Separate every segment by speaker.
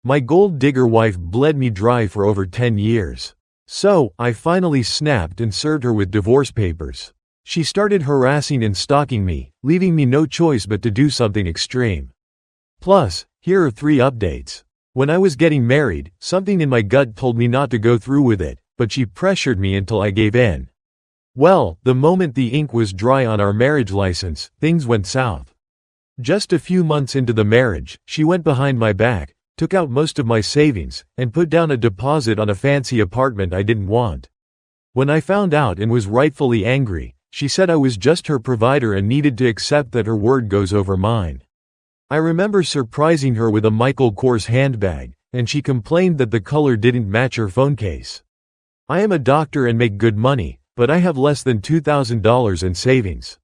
Speaker 1: My gold digger wife bled me dry for over 10 years. So, I finally snapped and served her with divorce papers. She started harassing and stalking me, leaving me no choice but to do something extreme. Plus, here are 3 updates. When I was getting married, something in my gut told me not to go through with it, but she pressured me until I gave in. Well, the moment the ink was dry on our marriage license, things went south. Just a few months into the marriage, she went behind my back, took out most of my savings, and put down a deposit on a fancy apartment I didn't want. When I found out and was rightfully angry, she said I was just her provider and needed to accept that her word goes over mine. I remember surprising her with a Michael Kors handbag, and she complained that the color didn't match her phone case. I am a doctor and make good money, but I have less than $2,000 in savings.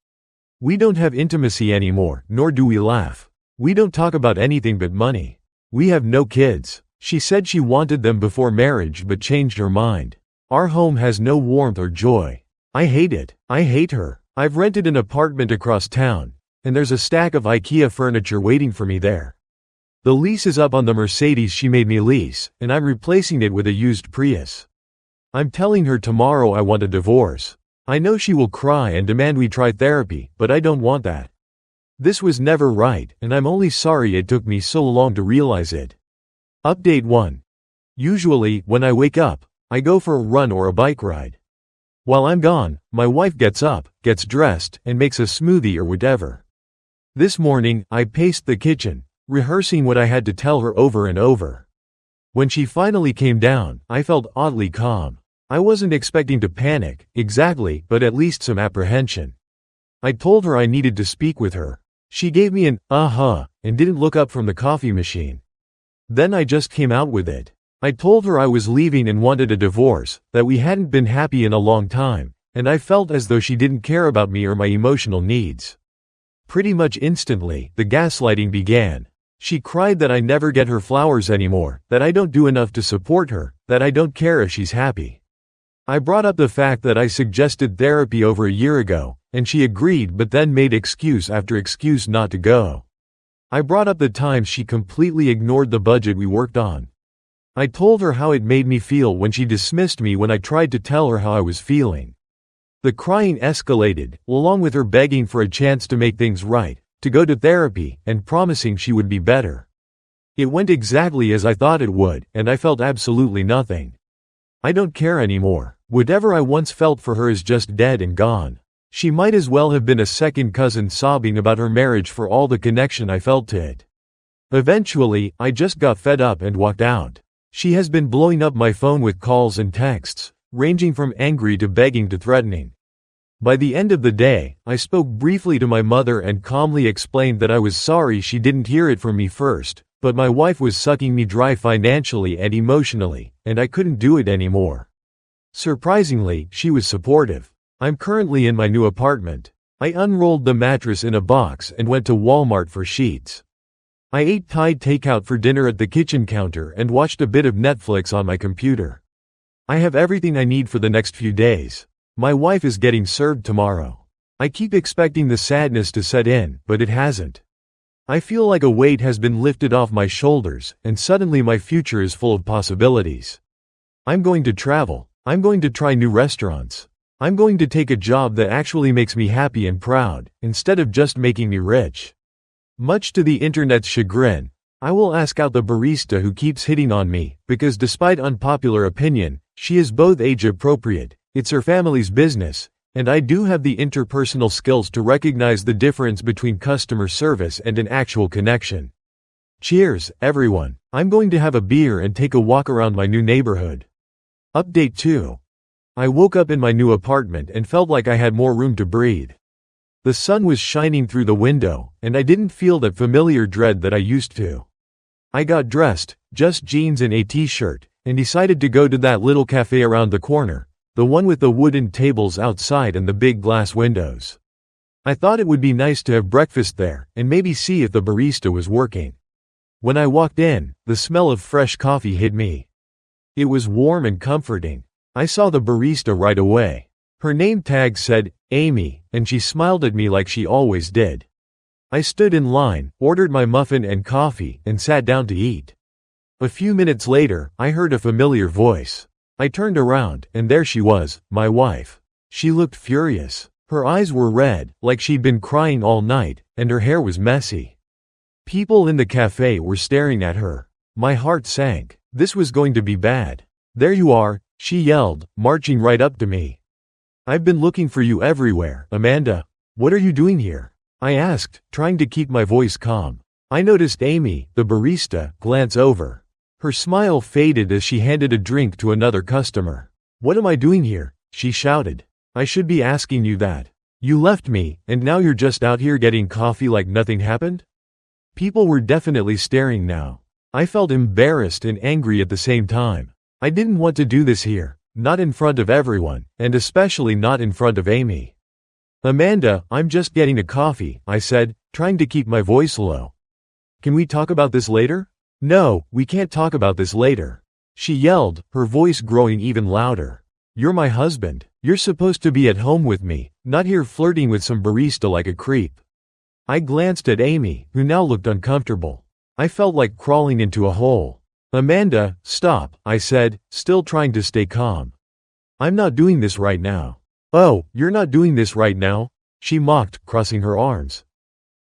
Speaker 1: We don't have intimacy anymore, nor do we laugh. We don't talk about anything but money. We have no kids. She said she wanted them before marriage but changed her mind. Our home has no warmth or joy. I hate it. I hate her. I've rented an apartment across town, and there's a stack of IKEA furniture waiting for me there. The lease is up on the Mercedes she made me lease, and I'm replacing it with a used Prius. I'm telling her tomorrow I want a divorce. I know she will cry and demand we try therapy, but I don't want that. This was never right, and I'm only sorry it took me so long to realize it. Update 1. Usually, when I wake up, I go for a run or a bike ride. While I'm gone, my wife gets up, gets dressed, and makes a smoothie or whatever. This morning, I paced the kitchen, rehearsing what I had to tell her over and over. When she finally came down, I felt oddly calm. I wasn't expecting to panic, exactly, but at least some apprehension. I told her I needed to speak with her. She gave me an and didn't look up from the coffee machine. Then I just came out with it. I told her I was leaving and wanted a divorce, that we hadn't been happy in a long time, and I felt as though she didn't care about me or my emotional needs. Pretty much instantly, the gaslighting began. She cried that I never get her flowers anymore, that I don't do enough to support her, that I don't care if she's happy. I brought up the fact that I suggested therapy over a year ago, and she agreed but then made excuse after excuse not to go. I brought up the times she completely ignored the budget we worked on. I told her how it made me feel when she dismissed me when I tried to tell her how I was feeling. The crying escalated, along with her begging for a chance to make things right, to go to therapy, and promising she would be better. It went exactly as I thought it would, and I felt absolutely nothing. I don't care anymore. Whatever I once felt for her is just dead and gone. She might as well have been a second cousin sobbing about her marriage for all the connection I felt to it. Eventually, I just got fed up and walked out. She has been blowing up my phone with calls and texts, ranging from angry to begging to threatening. By the end of the day, I spoke briefly to my mother and calmly explained that I was sorry she didn't hear it from me first, but my wife was sucking me dry financially and emotionally, and I couldn't do it anymore. Surprisingly, she was supportive. I'm currently in my new apartment. I unrolled the mattress in a box and went to Walmart for sheets. I ate Thai takeout for dinner at the kitchen counter and watched a bit of Netflix on my computer. I have everything I need for the next few days. My wife is getting served tomorrow. I keep expecting the sadness to set in, but it hasn't. I feel like a weight has been lifted off my shoulders, and suddenly my future is full of possibilities. I'm going to travel. I'm going to try new restaurants. I'm going to take a job that actually makes me happy and proud, instead of just making me rich. Much to the internet's chagrin, I will ask out the barista who keeps hitting on me, because despite unpopular opinion, she is both age appropriate, it's her family's business, and I do have the interpersonal skills to recognize the difference between customer service and an actual connection. Cheers, everyone. I'm going to have a beer and take a walk around my new neighborhood. Update 2. I woke up in my new apartment and felt like I had more room to breathe. The sun was shining through the window, and I didn't feel that familiar dread that I used to. I got dressed, just jeans and a t-shirt, and decided to go to that little cafe around the corner, the one with the wooden tables outside and the big glass windows. I thought it would be nice to have breakfast there, and maybe see if the barista was working. When I walked in, the smell of fresh coffee hit me. It was warm and comforting. I saw the barista right away. Her name tag said, Amy, and she smiled at me like she always did. I stood in line, ordered my muffin and coffee, and sat down to eat. A few minutes later, I heard a familiar voice. I turned around, and there she was, my wife. She looked furious. Her eyes were red, like she'd been crying all night, and her hair was messy. People in the cafe were staring at her. My heart sank. This was going to be bad. "There you are," she yelled, marching right up to me. "I've been looking for you everywhere, Amanda. What are you doing here?" I asked, trying to keep my voice calm. I noticed Amy, the barista, glance over. Her smile faded as she handed a drink to another customer. "What am I doing here?" she shouted. "I should be asking you that. You left me, and now you're just out here getting coffee like nothing happened?" People were definitely staring now. I felt embarrassed and angry at the same time. I didn't want to do this here, not in front of everyone, and especially not in front of Amy. "Amanda, I'm just getting a coffee," I said, trying to keep my voice low. "Can we talk about this later?" "No, we can't talk about this later," she yelled, her voice growing even louder. "You're my husband. You're supposed to be at home with me, not here flirting with some barista like a creep." I glanced at Amy, who now looked uncomfortable. I felt like crawling into a hole. "Amanda, stop," I said, still trying to stay calm. "I'm not doing this right now." "Oh, you're not doing this right now?" she mocked, crossing her arms.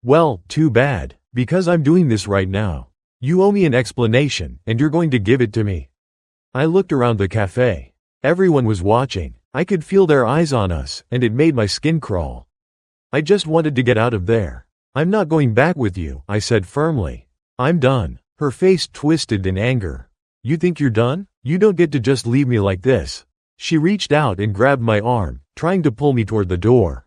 Speaker 1: "Well, too bad, because I'm doing this right now. You owe me an explanation, and you're going to give it to me." I looked around the cafe. Everyone was watching. I could feel their eyes on us, and it made my skin crawl. I just wanted to get out of there. "I'm not going back with you," I said firmly. "I'm done." Her face twisted in anger. "You think you're done? You don't get to just leave me like this." She reached out and grabbed my arm, trying to pull me toward the door.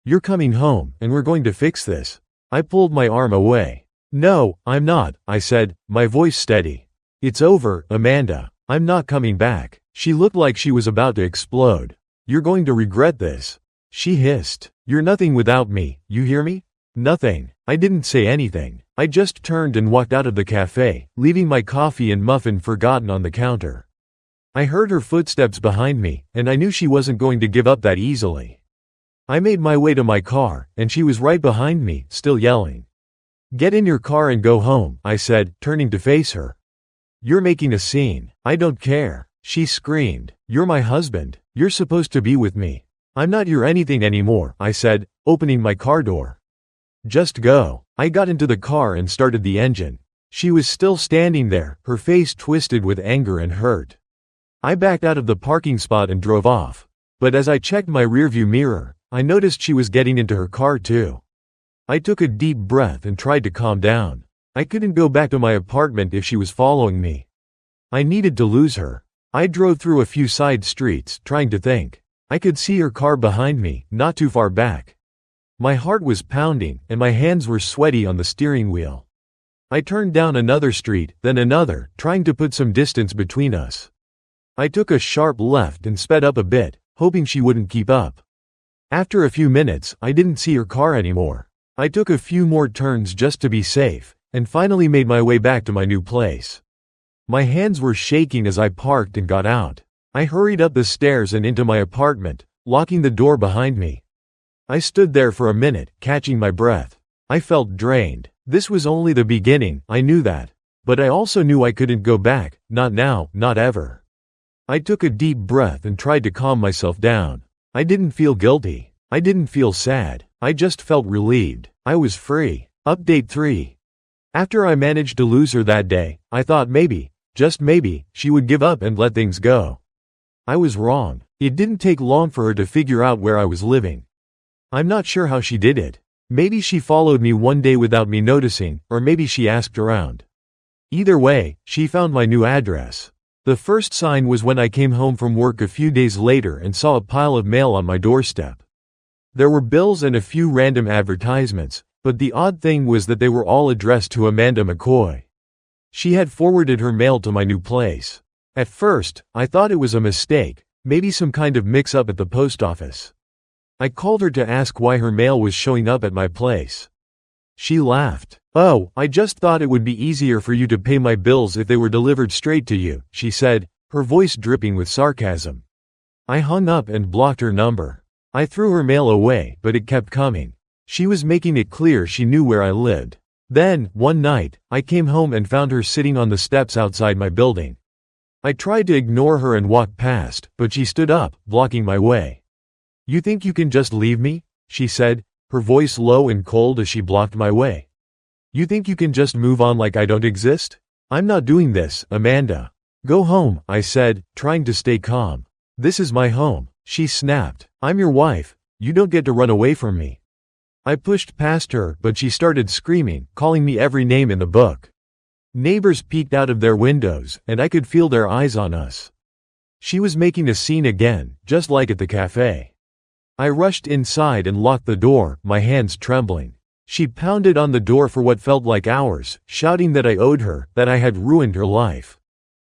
Speaker 1: "You're coming home, and we're going to fix this." I pulled my arm away. "No, I'm not," I said, my voice steady. "It's over, Amanda. I'm not coming back." She looked like she was about to explode. "You're going to regret this," she hissed. "You're nothing without me, you hear me?" Nothing. I didn't say anything. I just turned and walked out of the cafe, leaving my coffee and muffin forgotten on the counter. I heard her footsteps behind me, and I knew she wasn't going to give up that easily. I made my way to my car, and she was right behind me, still yelling. "Get in your car and go home," I said, turning to face her. "You're making a scene." "I don't care," she screamed. "You're my husband. You're supposed to be with me." "I'm not your anything anymore," I said, opening my car door. "Just go." I got into the car and started the engine. She was still standing there, her face twisted with anger and hurt. I backed out of the parking spot and drove off. But as I checked my rearview mirror, I noticed she was getting into her car too. I took a deep breath and tried to calm down. I couldn't go back to my apartment if she was following me. I needed to lose her. I drove through a few side streets, trying to think. I could see her car behind me, not too far back. My heart was pounding, and my hands were sweaty on the steering wheel. I turned down another street, then another, trying to put some distance between us. I took a sharp left and sped up a bit, hoping she wouldn't keep up. After a few minutes, I didn't see her car anymore. I took a few more turns just to be safe, and finally made my way back to my new place. My hands were shaking as I parked and got out. I hurried up the stairs and into my apartment, locking the door behind me. I stood there for a minute, catching my breath. I felt drained. This was only the beginning, I knew that. But I also knew I couldn't go back, not now, not ever. I took a deep breath and tried to calm myself down. I didn't feel guilty. I didn't feel sad. I just felt relieved. I was free. Update 3. After I managed to lose her that day, I thought maybe, just maybe, she would give up and let things go. I was wrong. It didn't take long for her to figure out where I was living. I'm not sure how she did it. Maybe she followed me one day without me noticing, or maybe she asked around. Either way, she found my new address. The first sign was when I came home from work a few days later and saw a pile of mail on my doorstep. There were bills and a few random advertisements, but the odd thing was that they were all addressed to Amanda McCoy. She had forwarded her mail to my new place. At first, I thought it was a mistake, maybe some kind of mix-up at the post office. I called her to ask why her mail was showing up at my place. She laughed. "Oh, I just thought it would be easier for you to pay my bills if they were delivered straight to you," she said, her voice dripping with sarcasm. I hung up and blocked her number. I threw her mail away, but it kept coming. She was making it clear she knew where I lived. Then, one night, I came home and found her sitting on the steps outside my building. I tried to ignore her and walk past, but she stood up, blocking my way. "You think you can just leave me?" she said, her voice low and cold as she blocked my way. "You think you can just move on like I don't exist? I'm not doing this, Amanda. Go home," I said, trying to stay calm. "This is my home," she snapped. "I'm your wife. You don't get to run away from me." I pushed past her, but she started screaming, calling me every name in the book. Neighbors peeked out of their windows, and I could feel their eyes on us. She was making a scene again, just like at the cafe. I rushed inside and locked the door, my hands trembling. She pounded on the door for what felt like hours, shouting that I owed her, that I had ruined her life.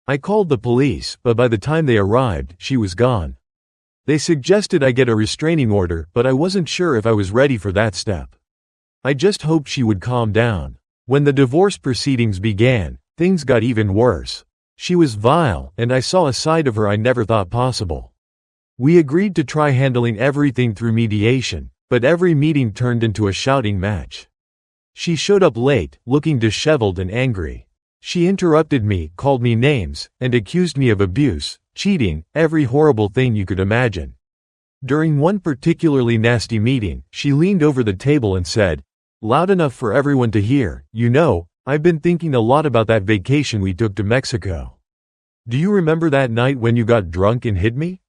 Speaker 1: I called the police, but by the time they arrived, she was gone. They suggested I get a restraining order, but I wasn't sure if I was ready for that step. I just hoped she would calm down. When the divorce proceedings began, things got even worse. She was vile, and I saw a side of her I never thought possible. We agreed to try handling everything through mediation, but every meeting turned into a shouting match. She showed up late, looking disheveled and angry. She interrupted me, called me names, and accused me of abuse, cheating, every horrible thing you could imagine. During one particularly nasty meeting, she leaned over the table and said, loud enough for everyone to hear, "You know, I've been thinking a lot about that vacation we took to Mexico. Do you remember that night when you got drunk and hit me?"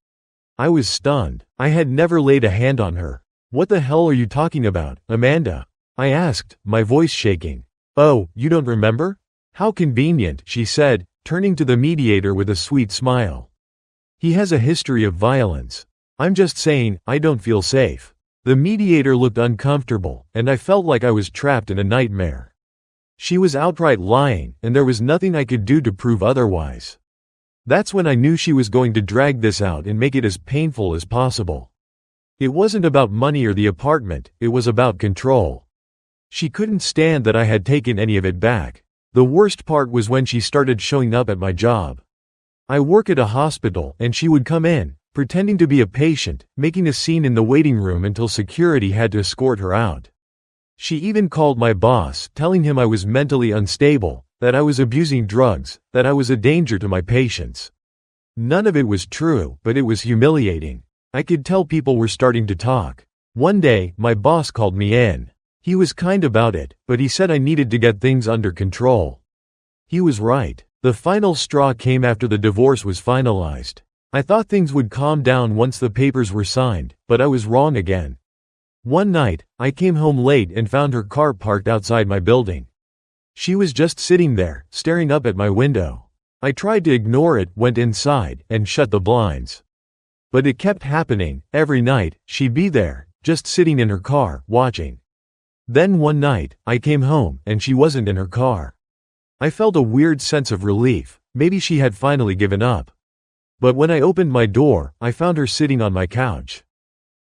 Speaker 1: I was stunned. I had never laid a hand on her. "What the hell are you talking about, Amanda?" I asked, my voice shaking. "Oh, you don't remember? How convenient," she said, turning to the mediator with a sweet smile. "He has a history of violence. I'm just saying, I don't feel safe." The mediator looked uncomfortable, and I felt like I was trapped in a nightmare. She was outright lying, and there was nothing I could do to prove otherwise. That's when I knew she was going to drag this out and make it as painful as possible. It wasn't about money or the apartment, it was about control. She couldn't stand that I had taken any of it back. The worst part was when she started showing up at my job. I work at a hospital, and she would come in, pretending to be a patient, making a scene in the waiting room until security had to escort her out. She even called my boss, telling him I was mentally unstable, that I was abusing drugs, that I was a danger to my patients. None of it was true, but it was humiliating. I could tell people were starting to talk. One day, my boss called me in. He was kind about it, but he said I needed to get things under control. He was right. The final straw came after the divorce was finalized. I thought things would calm down once the papers were signed, but I was wrong again. One night, I came home late and found her car parked outside my building. She was just sitting there, staring up at my window. I tried to ignore it, went inside, and shut the blinds. But it kept happening. Every night, she'd be there, just sitting in her car, watching. Then one night, I came home, and she wasn't in her car. I felt a weird sense of relief. Maybe she had finally given up. But when I opened my door, I found her sitting on my couch.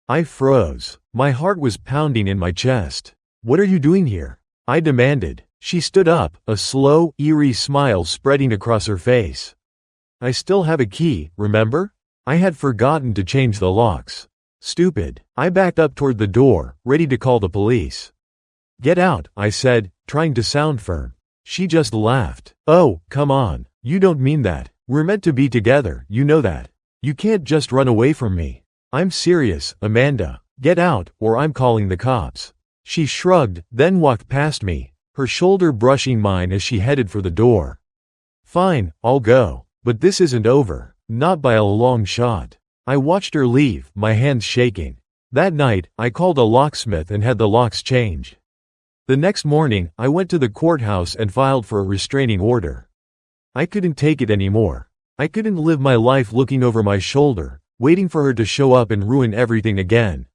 Speaker 1: I froze. My heart was pounding in my chest. "What are you doing here?" I demanded. She stood up, a slow, eerie smile spreading across her face. "I still have a key, remember? I had forgotten to change the locks." Stupid. I backed up toward the door, ready to call the police. "Get out," I said, trying to sound firm. She just laughed. "Oh, come on. You don't mean that. We're meant to be together, you know that. You can't just run away from me." "I'm serious, Amanda. Get out, or I'm calling the cops." She shrugged, then walked past me, her shoulder brushing mine as she headed for the door. "Fine, I'll go. But this isn't over. Not by a long shot." I watched her leave, my hands shaking. That night, I called a locksmith and had the locks changed. The next morning, I went to the courthouse and filed for a restraining order. I couldn't take it anymore. I couldn't live my life looking over my shoulder, waiting for her to show up and ruin everything again.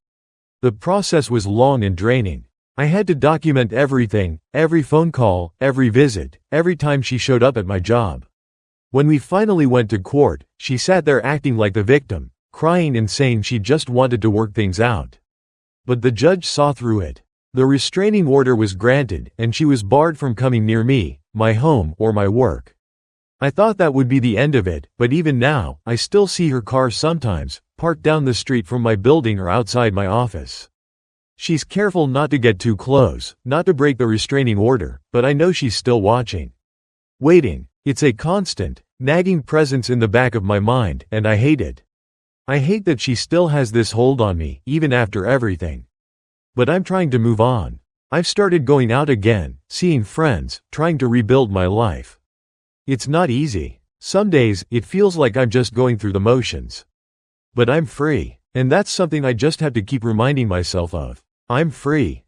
Speaker 1: The process was long and draining. I had to document everything, every phone call, every visit, every time she showed up at my job. When we finally went to court, she sat there acting like the victim, crying and saying she just wanted to work things out. But the judge saw through it. The restraining order was granted, and she was barred from coming near me, my home, or my work. I thought that would be the end of it, but even now, I still see her car sometimes, parked down the street from my building or outside my office. She's careful not to get too close, not to break the restraining order, but I know she's still watching. Waiting. It's a constant, nagging presence in the back of my mind, and I hate it. I hate that she still has this hold on me, even after everything. But I'm trying to move on. I've started going out again, seeing friends, trying to rebuild my life. It's not easy. Some days, it feels like I'm just going through the motions. But I'm free. And that's something I just have to keep reminding myself of. I'm free.